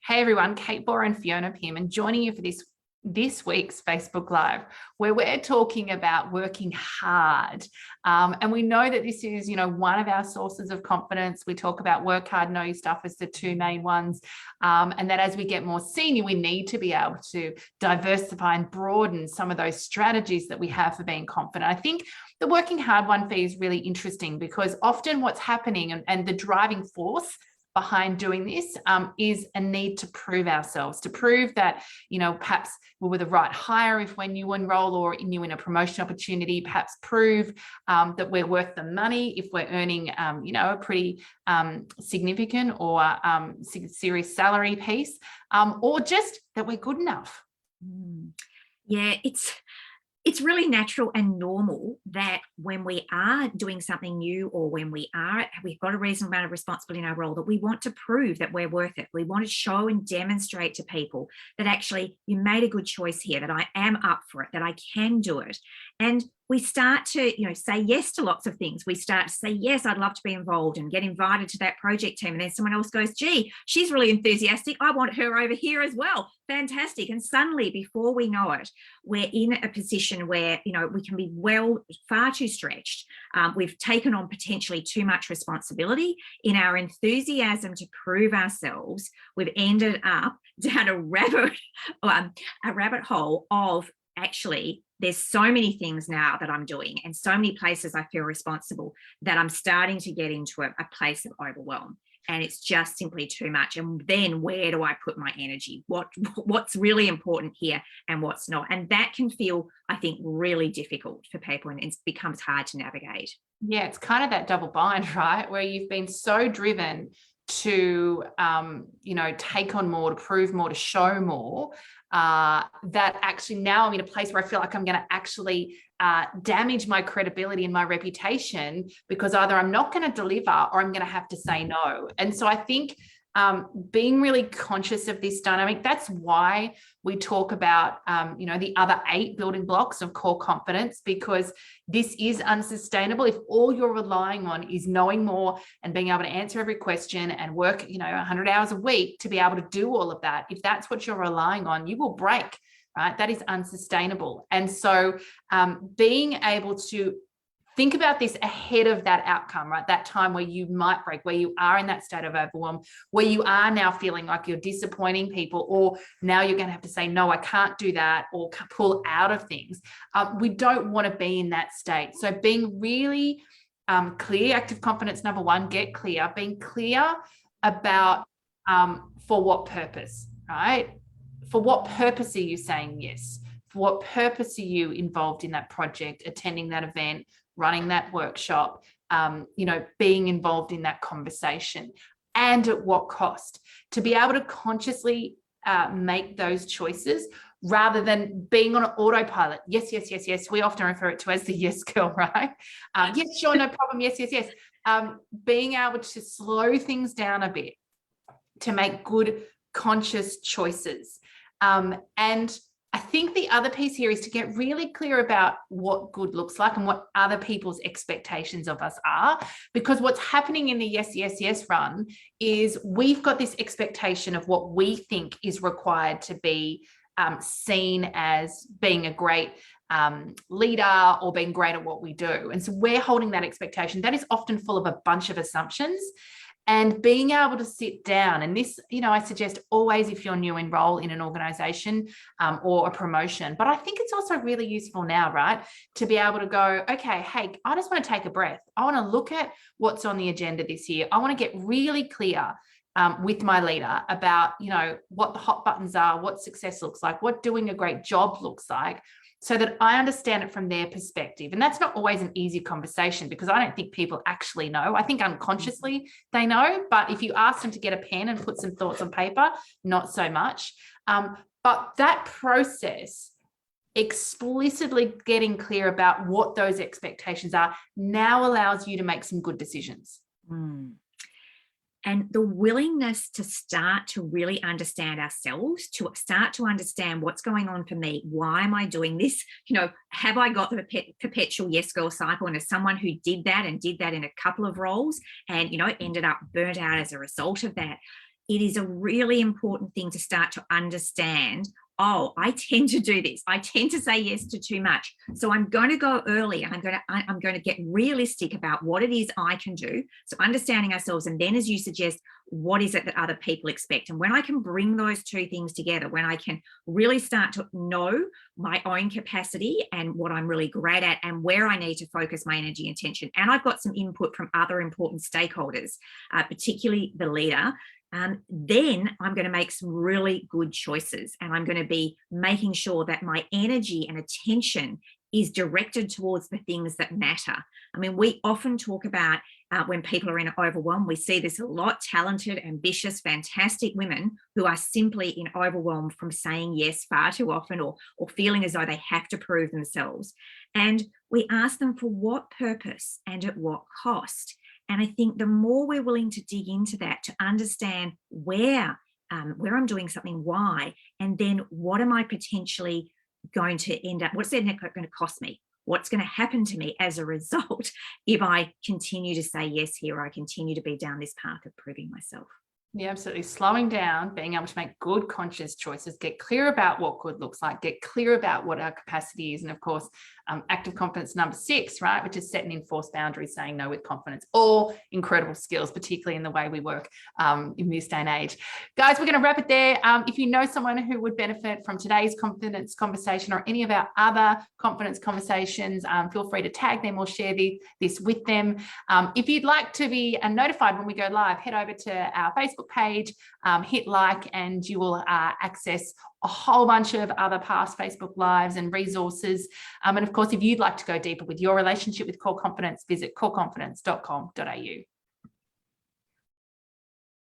Hey everyone, Kate Borer and Fiona Pim, and joining you for this week's Facebook Live, where we're talking about working hard. And we know that this is, one of our sources of confidence. We talk about work hard, know your stuff as the two main ones. And that as we get more senior, we need to be able to diversify and broaden some of those strategies that we have for being confident. I think the working hard one for you is really interesting because often what's happening and the driving force behind doing this is a need to prove ourselves, to prove that, perhaps we were the right hire if we're new enroll or new in a promotion opportunity, perhaps prove that we're worth the money if we're earning, a pretty significant or serious salary piece, or just that we're good enough. Yeah, it's really natural and normal that when we are doing something new or when we've got a reasonable amount of responsibility in our role, that we want to prove that we're worth it. We want to show and demonstrate to people that actually you made a good choice here, that I am up for it, that I can do it. And we start to, say yes to lots of things. We start to say, yes, I'd love to be involved and get invited to that project team. And then someone else goes, gee, she's really enthusiastic. I want her over here as well. Fantastic. And suddenly, before we know it, we're in a position where, we can be far too stretched. We've taken on potentially too much responsibility. In our enthusiasm to prove ourselves, we've ended up down a rabbit hole of actually, there's so many things now that I'm doing and so many places I feel responsible that I'm starting to get into a place of overwhelm, and it's just simply too much. And then where do I put my energy? What's really important here and what's not? And that can feel, I think, really difficult for people, and it becomes hard to navigate. Yeah, it's kind of that double bind, right? Where you've been so driven to, take on more, to prove more, to show more, that actually now I'm in a place where I feel like I'm going to actually damage my credibility and my reputation because either I'm not going to deliver or I'm going to have to say no. And so I think being really conscious of this dynamic, that's why we talk about, the other 8 building blocks of core confidence, because this is unsustainable. If all you're relying on is knowing more and being able to answer every question and work, 100 hours a week to be able to do all of that, if that's what you're relying on, you will break, right? That is unsustainable. And so being able to think about this ahead of that outcome, right? That time where you might break, where you are in that state of overwhelm, where you are now feeling like you're disappointing people, or now you're going to have to say, no, I can't do that, or pull out of things. We don't want to be in that state. So being really clear, active confidence, number 1, get clear, being clear about for what purpose, right? For what purpose are you saying yes? For what purpose are you involved in that project, attending that event, running that workshop, being involved in that conversation, and at what cost? To be able to consciously make those choices rather than being on an autopilot. Yes, yes, yes, yes. We often refer it to as the yes girl, right? Yes, sure, no problem. Yes, yes, yes. Being able to slow things down a bit to make good, conscious choices. And I think the other piece here is to get really clear about what good looks like and what other people's expectations of us are, because what's happening in the yes, yes, yes run is we've got this expectation of what we think is required to be seen as being a great leader or being great at what we do. And so we're holding that expectation that is often full of a bunch of assumptions. And being able to sit down, and this, I suggest always if you're new enroll in an organization or a promotion, but I think it's also really useful now, right? To be able to go, okay, hey, I just want to take a breath. I want to look at what's on the agenda this year. I want to get really clear with my leader about, what the hot buttons are, what success looks like, what doing a great job looks like, so that I understand it from their perspective. And that's not always an easy conversation because I don't think people actually know. I think unconsciously they know, but if you ask them to get a pen and put some thoughts on paper, not so much. But that process, explicitly getting clear about what those expectations are, now allows you to make some good decisions. And the willingness to start to really understand ourselves, to start to understand what's going on for me. Why am I doing this? Have I got the perpetual yes girl cycle? And as someone who did that in a couple of roles and, ended up burnt out as a result of that, it is a really important thing to start to understand, oh, I tend to do this. I tend to say yes to too much. So I'm going to go early, and I'm going to get realistic about what it is I can do. So understanding ourselves, and then, as you suggest, what is it that other people expect? And when I can bring those two things together, when I can really start to know my own capacity and what I'm really great at and where I need to focus my energy and attention, and I've got some input from other important stakeholders, particularly the leader, then I'm going to make some really good choices, and I'm going to be making sure that my energy and attention is directed towards the things that matter. I mean, we often talk about when people are in overwhelm, we see this a lot, talented, ambitious, fantastic women who are simply in overwhelm from saying yes far too often, or feeling as though they have to prove themselves. And we ask them for what purpose and at what cost. And I think the more we're willing to dig into that, to understand where I'm doing something, why, and then what am I potentially going to end up, what's that going to cost me? What's going to happen to me as a result if I continue to say yes here, or I continue to be down this path of proving myself? Yeah, absolutely. Slowing down, being able to make good conscious choices, get clear about what good looks like, get clear about what our capacity is. And of course, active confidence number 6, right, which is setting enforced boundaries, saying no with confidence. All incredible skills, particularly in the way we work in this day and age. Guys, we're going to wrap it there. If you know someone who would benefit from today's confidence conversation or any of our other confidence conversations, feel free to tag them or share this with them. If you'd like to be notified when we go live, head over to our Facebook page, hit like, and you will access a whole bunch of other past Facebook Lives and resources. And of course, if you'd like to go deeper with your relationship with Core Confidence, visit coreconfidence.com.au.